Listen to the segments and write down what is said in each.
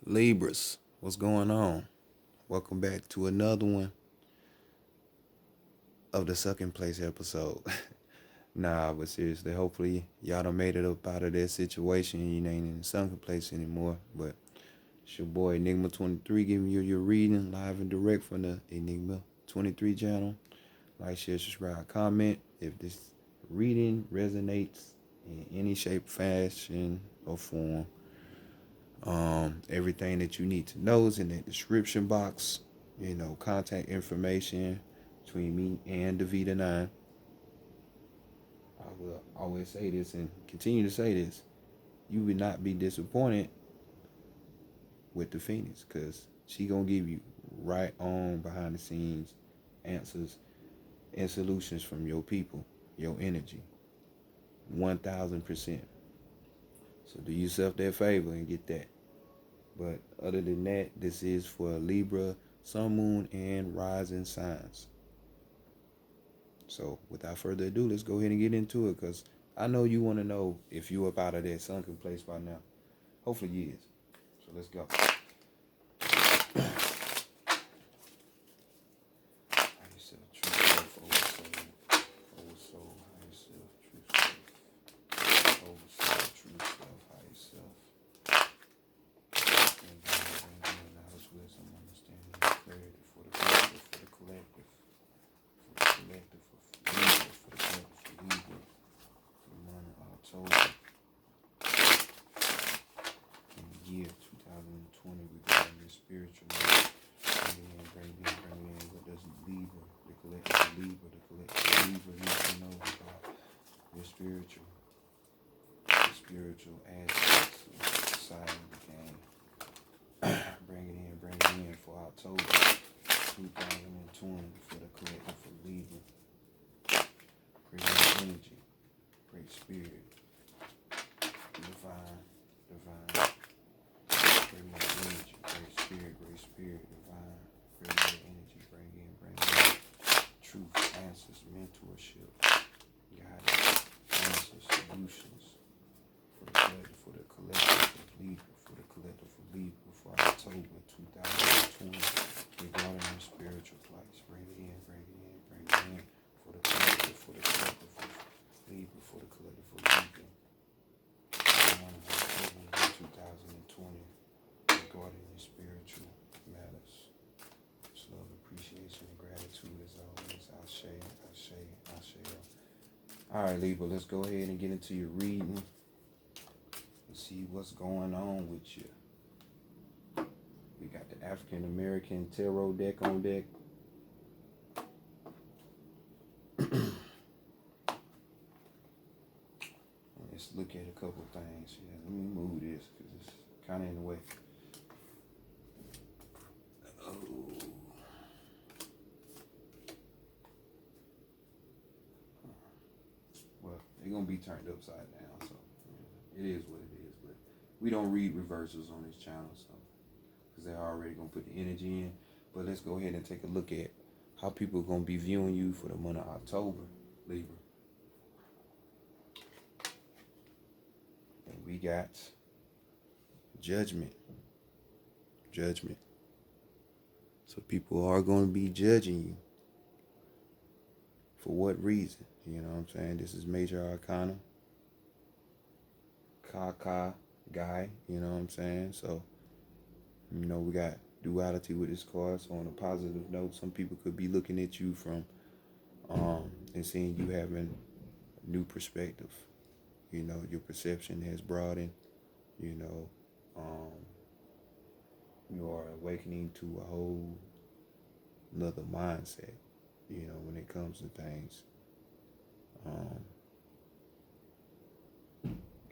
Libras, what's going on? Welcome back to another one of the Sucking Place episode. Nah, but seriously, hopefully y'all done made it up out of that situation. You ain't in the sunken place anymore. But it's your boy Enigma 23 giving you your reading live and direct from the Enigma 23 channel. Like, share, subscribe, comment if this reading resonates in any shape, fashion, or form. Everything that you need to know is in that description box. Contact information between me and Davita 9. I will always say this and continue to say this. You will not be disappointed with the Phoenix, because she gonna give you right on behind the scenes answers and solutions from your people, your energy. 1000%. So do yourself that favor and get that. But other than that, this is for Libra, Sun, Moon, and Rising signs. So without further ado, let's go ahead and get into it, because I know you want to know if you up out of that sunken place by now. Hopefully you is. So let's go. Year 2020 regarding your spiritual life. Bring in. What does Libra, the collective Libra needs to know about your spiritual aspects of society, the game. Bring it in for October 2020 for the collective for Libra. Great energy, great spirit, divine. Great spirit, divine, great energy, bring in, truth, answers, mentorship, guidance, answers, solutions, for the collective of Libra, for October 2020, regarding your spiritual place. Bring it in, for the collective of Libra, for the collective of Libra, October 2020. Regarding your spiritual matters. Much love, appreciation, and gratitude as always. Ashe. Alright, Libra, let's go ahead and get into your reading and see what's going on with you. We got the African American Tarot deck on deck. Let's look at a couple things. Yeah, let me move this because it's kind of in the way. Well, they're going to be turned upside down, so it is what it is. But we don't read reversals on this channel, so because they're already going to put the energy in. But let's go ahead and take a look at how people are going to be viewing you for the month of October, Libra. And we got judgment. So people are going to be judging you. For what reason? You know what I'm saying? This is Major Arcana. Kaka guy, you know what I'm saying? So, we got duality with this card. So on a positive note, some people could be looking at you from and seeing you having a new perspective. Your perception has broadened. You are awakening to a whole another mindset, when it comes to things.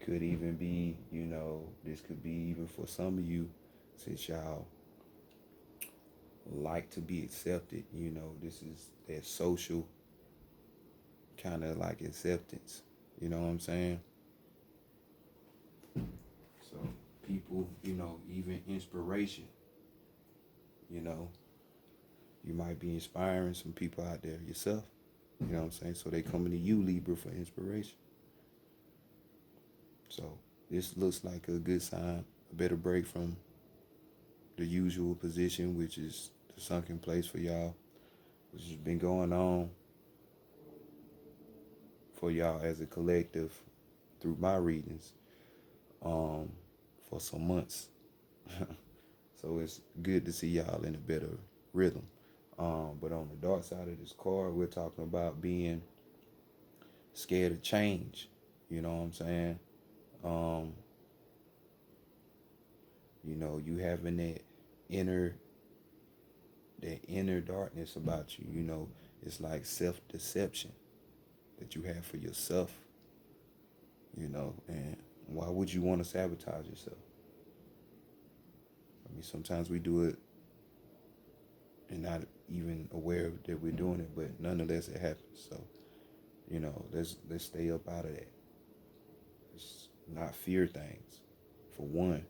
Could even be, this could be even for some of you, since y'all like to be accepted, this is that social kind of like acceptance, you know what I'm saying? So people, even inspiration, you might be inspiring some people out there yourself, you know what I'm saying? So they coming to you, Libra, for inspiration. So this looks like a good sign, a better break from the usual position, which is the sunken place for y'all, which has been going on for y'all as a collective through my readings for some months. So it's good to see y'all in a better rhythm. But on the dark side of this card, we're talking about being scared of change. You know what I'm saying? You know, you having inner that inner darkness about you. You know, it's like self-deception that you have for yourself. You know, and why would you want to sabotage yourself? I mean, sometimes we do it and not even aware that we're doing it, but nonetheless it happens. So, you know, let's stay up out of that. Let's not fear things, for one.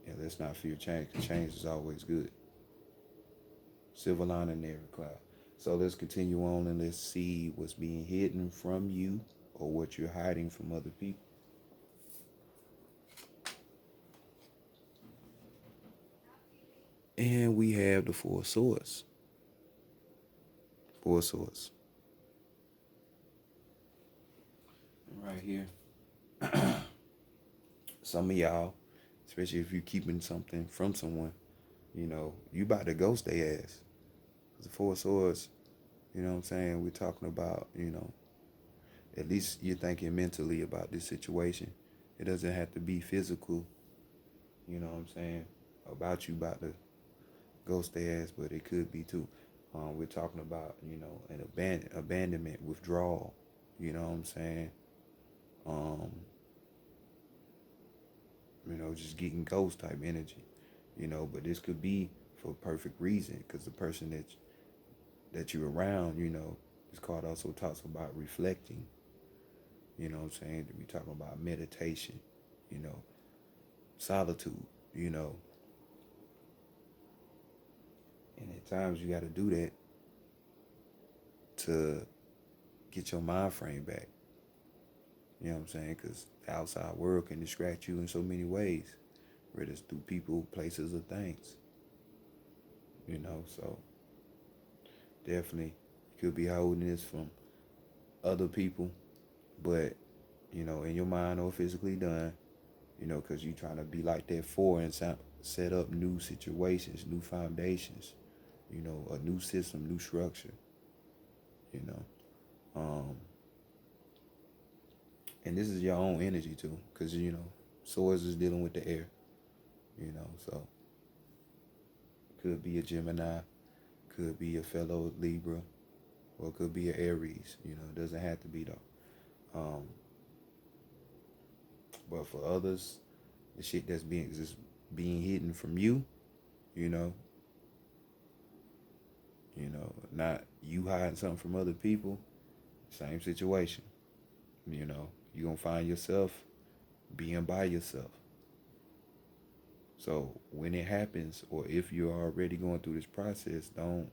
And let's not fear change, because change is always good. Silver lining in every cloud. So let's continue on and let's see what's being hidden from you or what you're hiding from other people. And we have the Four of Swords. Four of Swords. Right here. Some of y'all, especially if you're keeping something from someone, you know, you about to ghost their ass. The Four of Swords, you know what I'm saying? We're talking about, you know, at least you're thinking mentally about this situation. It doesn't have to be physical, you know what I'm saying, about you about to ghost their ass, but it could be too. We're talking about, you know, an abandonment, withdrawal, you know what I'm saying? You know, just getting ghost type energy, you know, but this could be for perfect reason, because the person that you're around, you know, this card also talks about reflecting, you know what I'm saying? We talking about meditation, you know, solitude, you know. And at times you got to do that to get your mind frame back. You know what I'm saying? Because the outside world can distract you in so many ways, whether it's through people, places, or things. You know, so definitely could be holding this from other people, but, you know, in your mind or physically done, you know, because you're trying to be like that for and set up new situations, new foundations, you know, a new system, new structure, you know. And this is your own energy too, because, you know, swords is dealing with the air, you know, so could be a Gemini, could be a fellow Libra, or it could be an Aries, you know, it doesn't have to be though. But for others, the shit that's being hidden from you, you know, not you hiding something from other people, same situation. You know, you're gonna find yourself being by yourself. So when it happens, or if you're already going through this process, don't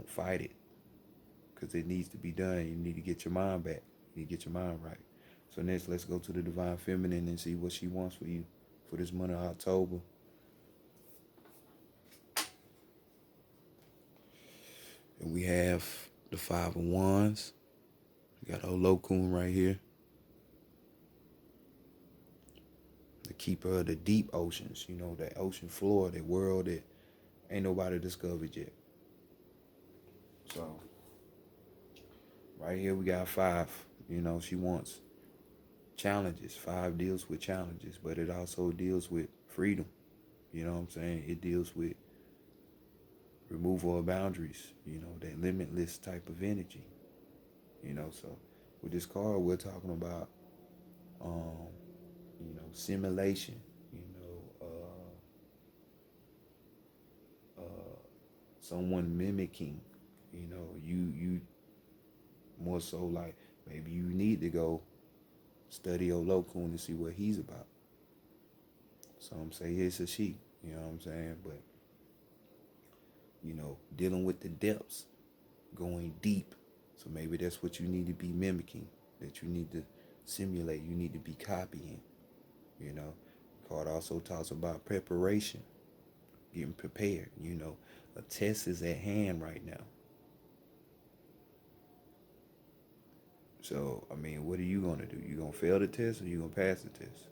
fight it, because it needs to be done. You need to get your mind back. You need to get your mind right. So next, let's go to the Divine Feminine and see what she wants for you for this month of October. And we have the Five of Wands. We got Olokun right here. The keeper of the deep oceans. You know, that ocean floor, that world that ain't nobody discovered yet. So, right here we got five. You know, she wants challenges. Five deals with challenges, but it also deals with freedom. You know what I'm saying? It deals with removal of boundaries, you know, that limitless type of energy. You know, so with this card, we're talking about, you know, simulation, you know, someone mimicking, you know, you more so like maybe you need to go study Olokun to see what he's about. Some say it's a she, you know what I'm saying? But, you know, dealing with the depths, going deep. So maybe that's what you need to be mimicking, that you need to simulate, you need to be copying, you know, Card also talks about preparation, getting prepared. You know, a test is at hand right now. So, I mean, what are you going to do? You going to fail the test or you going to pass the test?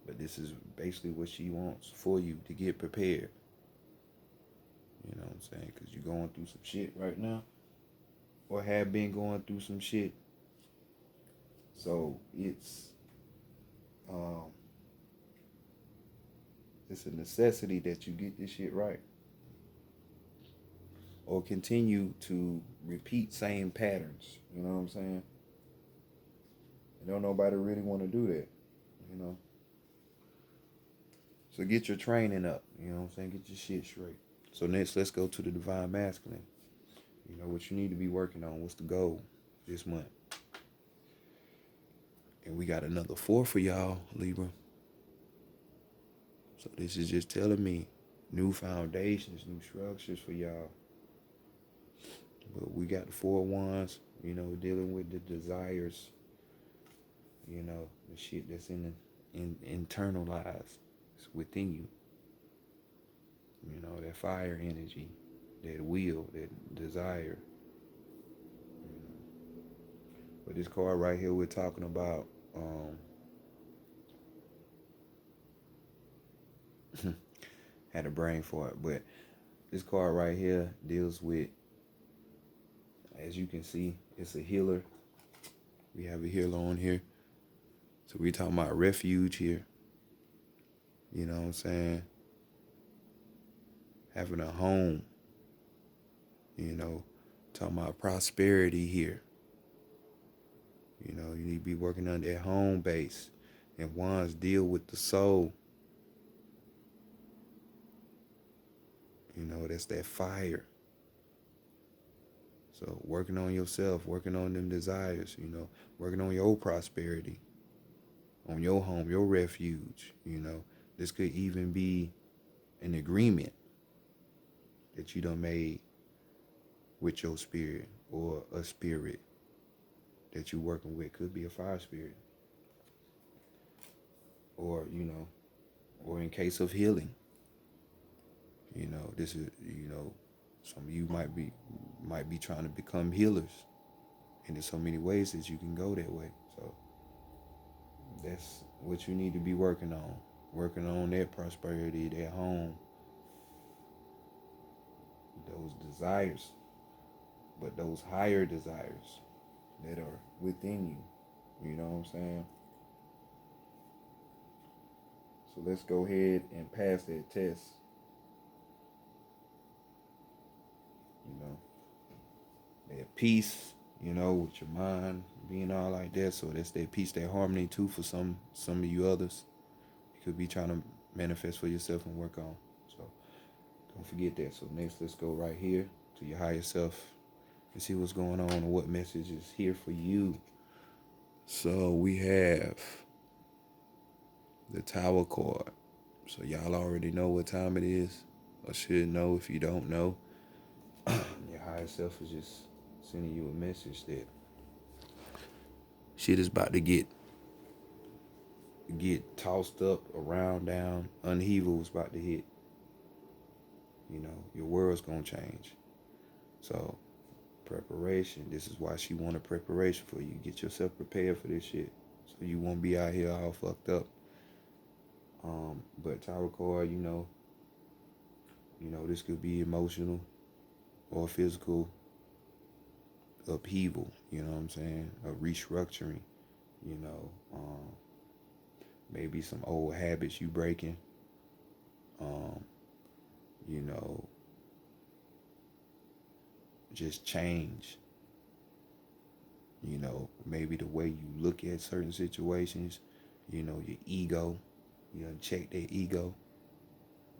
But this is basically what she wants for you to get prepared. You know what I'm saying? Because you're going through some shit right now. Or have been going through some shit. So, it's a necessity that you get this shit right. Or continue to repeat same patterns. You know what I'm saying? And don't nobody really want to do that. You know? So get your training up. You know what I'm saying? Get your shit straight. So next, let's go to the Divine Masculine. You know, what you need to be working on. What's the goal this month? And we got another 4 for y'all, Libra. So this is just telling me new foundations, new structures for y'all. But we got the 4 wands, you know, dealing with the desires, you know, the shit that's internalized. It's within you. You know, that fire energy, that will, that desire. You know. But this card right here we're talking about, had a brain for it, but this card right here deals with, as you can see, it's a healer. We have a healer on here. So we're talking about refuge here. You know what I'm saying? Having a home. You know, talking about prosperity here. You know, you need to be working on that home base. And wands deal with the soul. You know, that's that fire. So working on yourself, working on them desires, you know, working on your prosperity, on your home, your refuge, you know. This could even be an agreement that you done made with your spirit, or a spirit that you're working with. Could be a fire spirit. Or, you know, or in case of healing. You know, this is, you know, some of you might be trying to become healers. And there's so many ways that you can go that way. So that's what you need to be working on. Working on that prosperity, that home, those desires, but those higher desires that are within you. You know what I'm saying? So let's go ahead and pass that test. You know, that peace, you know, with your mind being all like that. So that's that peace, that harmony too for some of you others. You could be trying to manifest for yourself and work on. So don't forget that. So next, let's go right here to your higher self and see what's going on and what message is here for you. So we have the Tower card. So y'all already know what time it is, or should know if you don't know. Your higher self is just sending you a message that shit is about to get tossed up, around, down, upheaval is about to hit. You know, your world's gonna change. So preparation, this is why she wanted preparation for you. Get yourself prepared for this shit, so you won't be out here all fucked up. But Tower card, you know, this could be emotional or physical upheaval, you know what I'm saying? A restructuring, you know, maybe some old habits you breaking, you know, just change, you know, maybe the way you look at certain situations, you know, your ego, you uncheck that ego,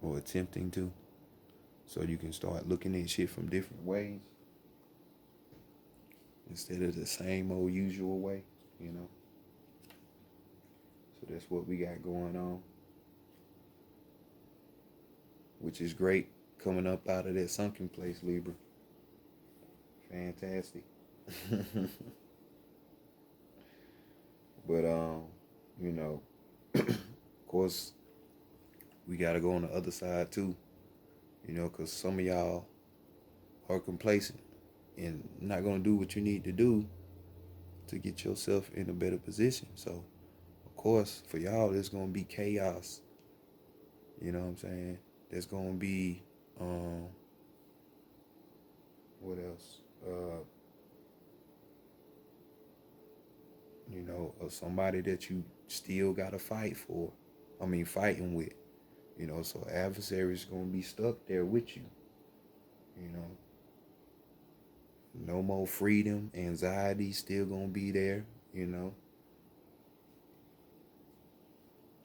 or attempting to, so you can start looking at shit from different ways instead of the same old usual way, you know. So that's what we got going on, which is great, coming up out of that sunken place, Libra. Fantastic. But you know, course, we got to go on the other side too, you know, because some of y'all are complacent and not going to do what you need to do to get yourself in a better position. So, of course, for y'all, there's going to be chaos. You know what I'm saying? There's going to be, what else? You know, somebody that you still got to fight for. I mean, fighting with. You know, so adversaries going to be stuck there with you. You know, no more freedom, anxiety still going to be there, you know.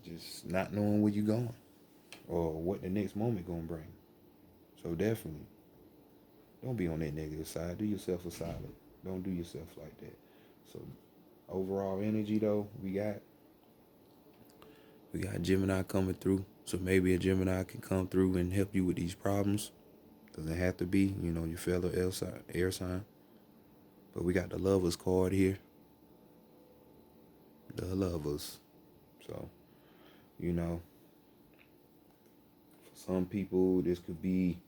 Just not knowing where you're going or what the next moment going to bring. So definitely, don't be on that negative side. Do yourself a solid. Don't do yourself like that. So overall energy though, we got Gemini coming through. So maybe a Gemini can come through and help you with these problems. Doesn't have to be, you know, your fellow air sign. But we got the Lovers card here. The Lovers. So, you know, for some people, this could be,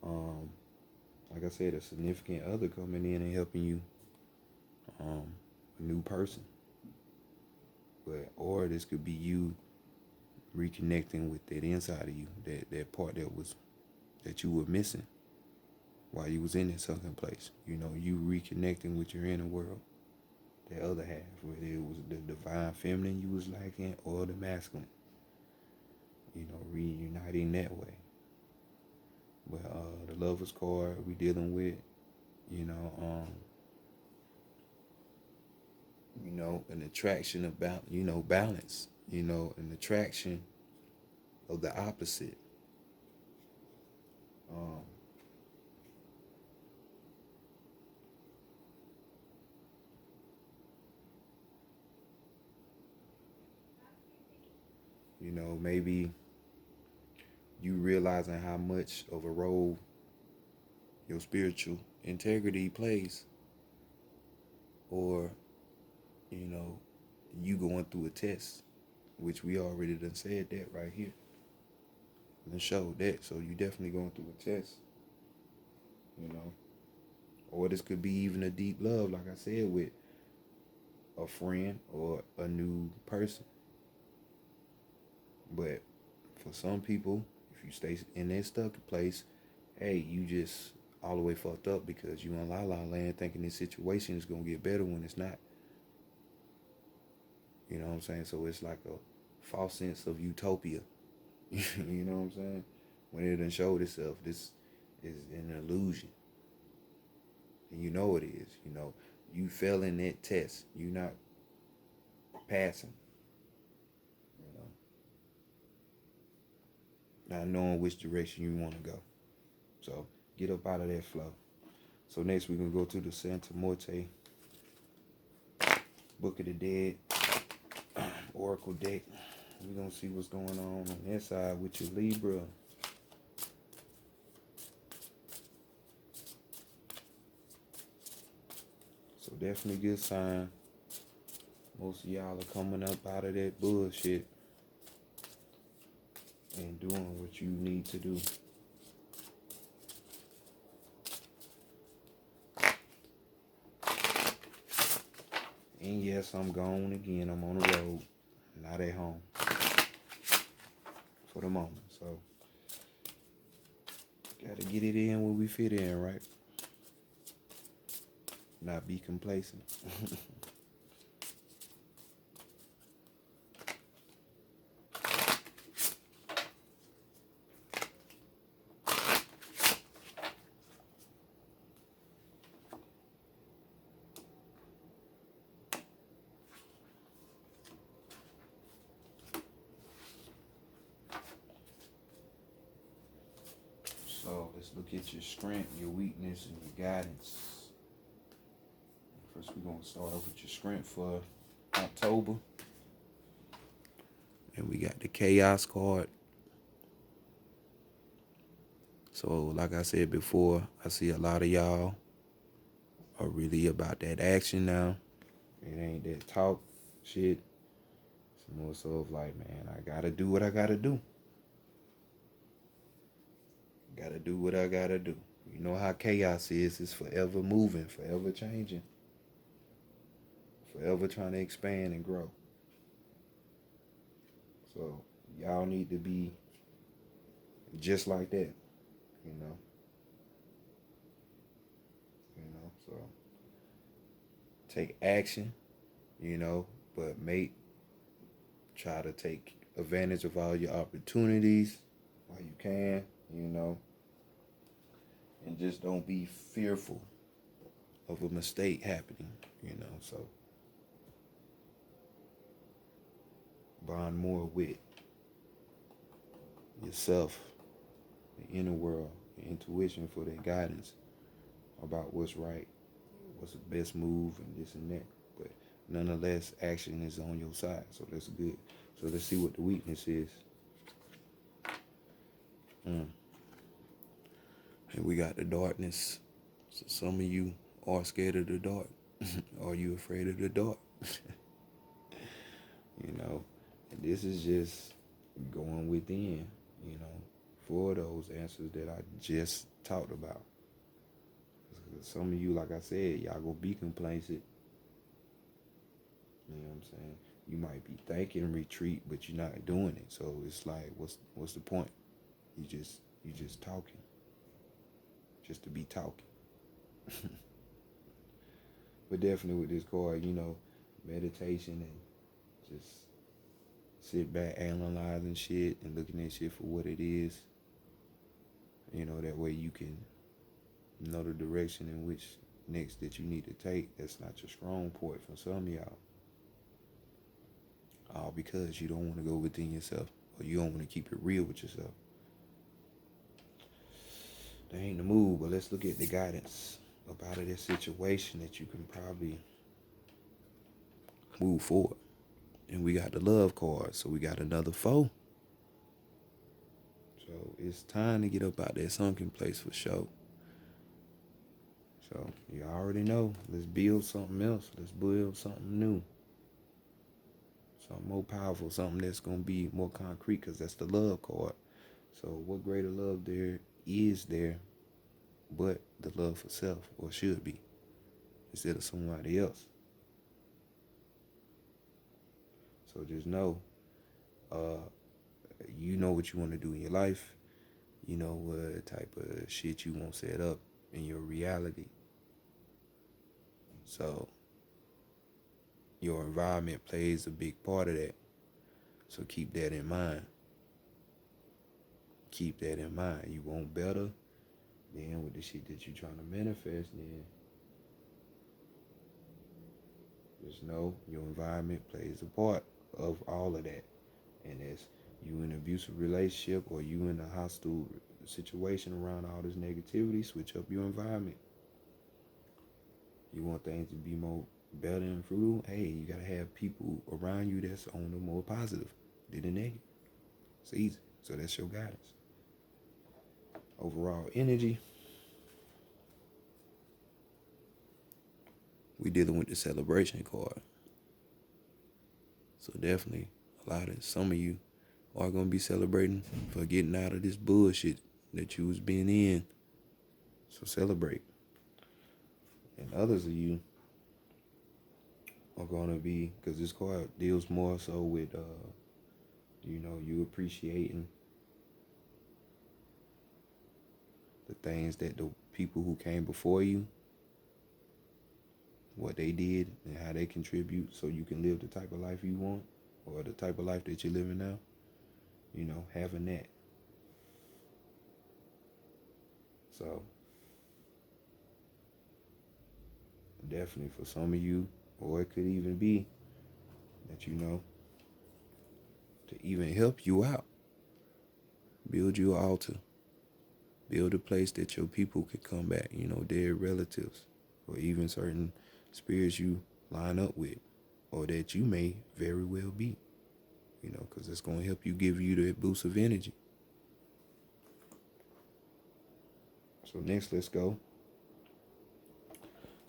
like I said, a significant other coming in and helping you, a new person. Or this could be you reconnecting with that inside of you, that part that you were missing while you was in that sunken place. You know, you reconnecting with your inner world, that other half, whether it was the divine feminine you was lacking or the masculine. You know, reuniting that way. But the Lovers card we dealing with, you know, an attraction about, you know, balance, you know, an attraction of the opposite. You know, maybe you realizing how much of a role your spiritual integrity plays, or, you know, you going through a test, which we already done said that right here. And showed that, so you definitely going through a test, you know. Or this could be even a deep love, like I said, with a friend or a new person. But for some people, if you stay in that stuck place, hey, you just all the way fucked up because you in la la land thinking this situation is gonna get better when it's not. You know what I'm saying? So it's like a false sense of utopia. You know what I'm saying? When it done showed itself, this is an illusion. And you know it is. You know, you fell in that test. You not passing. You know, not knowing which direction you want to go. So get up out of that flow. So next we're gonna go to the Santa Morte Book of the Dead Oracle deck. We're gonna see what's going on that side with your Libra. So definitely good sign. Most of y'all are coming up out of that bullshit and doing what you need to do. And yes, I'm gone again. I'm on the road, not at home for the moment. So gotta get it in when we fit in, right? Not be complacent. So let's look at your strength, your weakness, and your guidance. First, we're gonna start off with your strength for October. And we got the Chaos card. So like I said before, I see a lot of y'all are really about that action now. It ain't that talk shit. more so of like, man, I gotta do what I gotta do. Gotta do what I gotta do. You know how chaos is. It's forever moving, forever changing, forever trying to expand and grow. So y'all need to be just like that, you know. So take action, but try to take advantage of all your opportunities while you can, and just don't be fearful of a mistake happening, so bond more with yourself, the inner world, the intuition for that guidance about what's right, what's the best move, and this and that. But nonetheless, action is on your side, so that's good. So let's see what the weakness is. And we got the darkness. So some of you are scared of the dark. Are you afraid of the dark? And this is just going within, for those answers that I just talked about. Some of you, like I said, y'all go be complacent. You know what I'm saying? You might be thinking retreat, but you're not doing it. So it's like, what's the point? You just talking, just to be talking. But definitely with this card, meditation and just sit back analyzing shit and looking at shit for what it is. That way you can know the direction in which next that you need to take. That's not your strong point for some of y'all. All because you don't want to go within yourself, or you don't want to keep it real with yourself. That ain't the move, but let's look at the guidance up out of this situation that you can probably move forward. And we got the love card, so we got another foe. So it's time to get up out that sunken place for sure. So you already know, let's build something else. Let's build something new. Something more powerful, something that's going to be more concrete, because that's the love card. So what greater love there is there but the love for self, or should be, instead of somebody else? So just know, you know what you want to do in your life. You know what type of shit you want set up in your reality. So your environment plays a big part of that. So keep that in mind. Keep that in mind. You want better, then with the shit that you're trying to manifest, then just know your environment plays a part of all of that. And as you in an abusive relationship, or you in a hostile situation around all this negativity, switch up your environment. You want things to be more better and fruitful, hey, you gotta have people around you that's on the more positive than the negative. It's easy. So that's your guidance. Overall energy, we dealing with the celebration card. So definitely some of you are gonna be celebrating for getting out of this bullshit that you was being in. So celebrate. And others of you are gonna be, because this card deals more so with you appreciating the things that the people who came before you, what they did and how they contribute, so you can live the type of life you want, or the type of life that you're living now. Having that. So definitely for some of you, or it could even be that to even help you out, build you an altar, build a place that your people could come back, dead relatives, or even certain spirits you line up with, or that you may very well be, because it's going to help give you that boost of energy. So next, let's go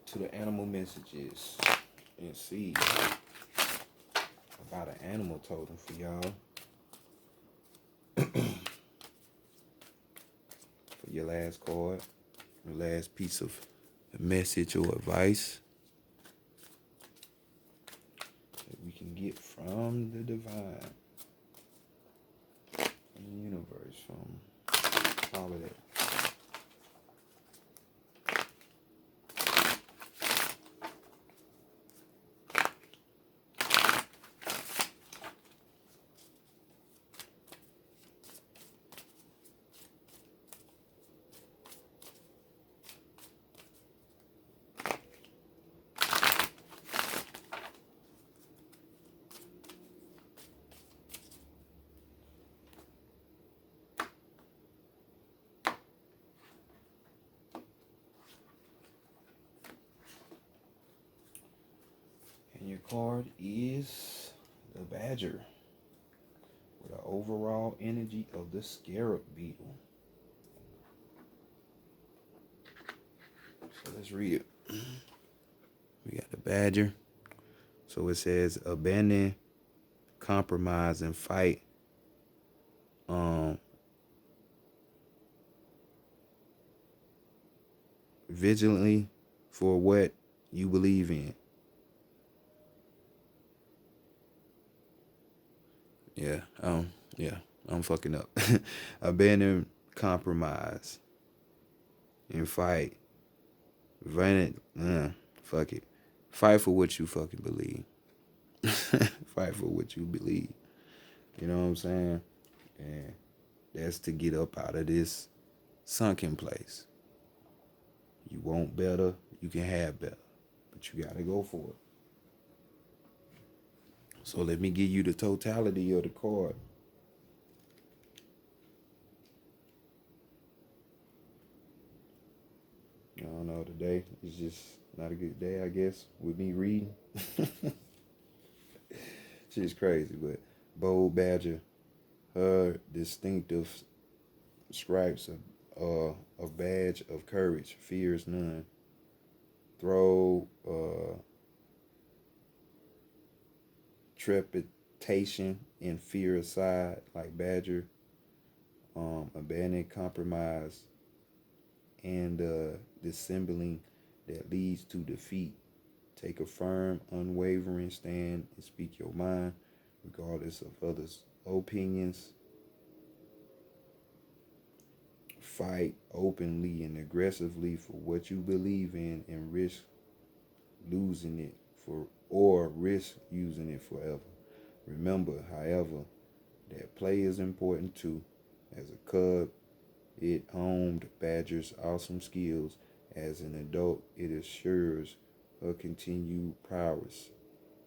to the animal messages and see about an animal totem for y'all. For your last card, your last piece of message or advice that we can get from the divine, from the universe, from all of that. And your card is the Badger with the overall energy of the Scarab Beetle. So let's read it. We got the Badger. So it says abandon, compromise, and fight. Vigilantly for what you believe in. Yeah, I'm fucking up. Abandon, compromise, and fight. Fuck it. Fight for what you fucking believe. Fight for what you believe. You know what I'm saying? And that's to get up out of this sunken place. You want better, you can have better. But you gotta go for it. So let me give you the totality of the card. I don't know, today is just not a good day, I guess, with me reading. Shit's crazy, but bold Badger, her distinctive stripes a badge of courage, fears none. Throw trepidation and fear aside, like Badger. Abandon compromise and dissembling that leads to defeat. Take a firm, unwavering stand and speak your mind, regardless of others' opinions. Fight openly and aggressively for what you believe in and risk losing it or risk using it forever. Remember, however, that play is important too. As a cub, it honed Badger's awesome skills. As an adult, it assures her continued prowess,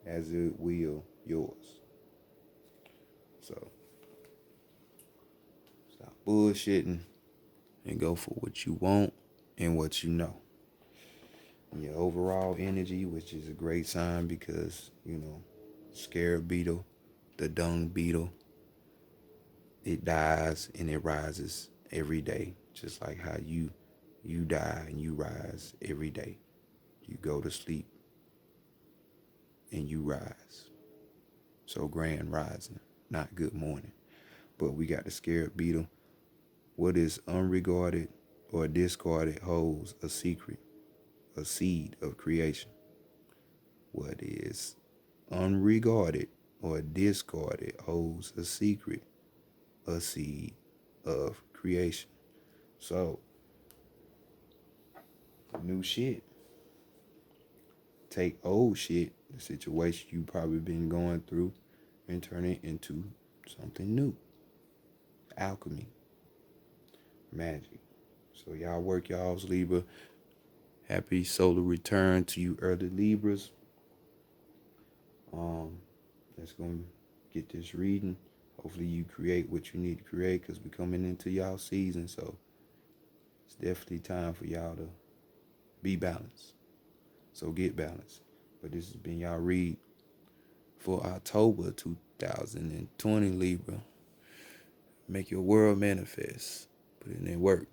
as it will yours. So, stop bullshitting and go for what you want and what you know. And your overall energy, which is a great sign because, scarab beetle, the dung beetle, it dies and it rises every day, just like how you die and you rise every day. You go to sleep and you rise. So grand rising, not good morning. But we got the scarab beetle. What is unregarded or discarded holds a secret, a seed of creation. What is unregarded or discarded holds a secret, a seed of creation. So, new shit. Take old shit, the situation you probably been going through, and turn it into something new. Alchemy. Magic. So y'all work y'all's Libra. Happy solar return to you early Libras. Let's go get this reading. Hopefully you create what you need to create because we're coming into y'all season. So it's definitely time for y'all to be balanced. So get balanced. But this has been y'all read for October 2020 Libra. Make your world manifest. Put it in work.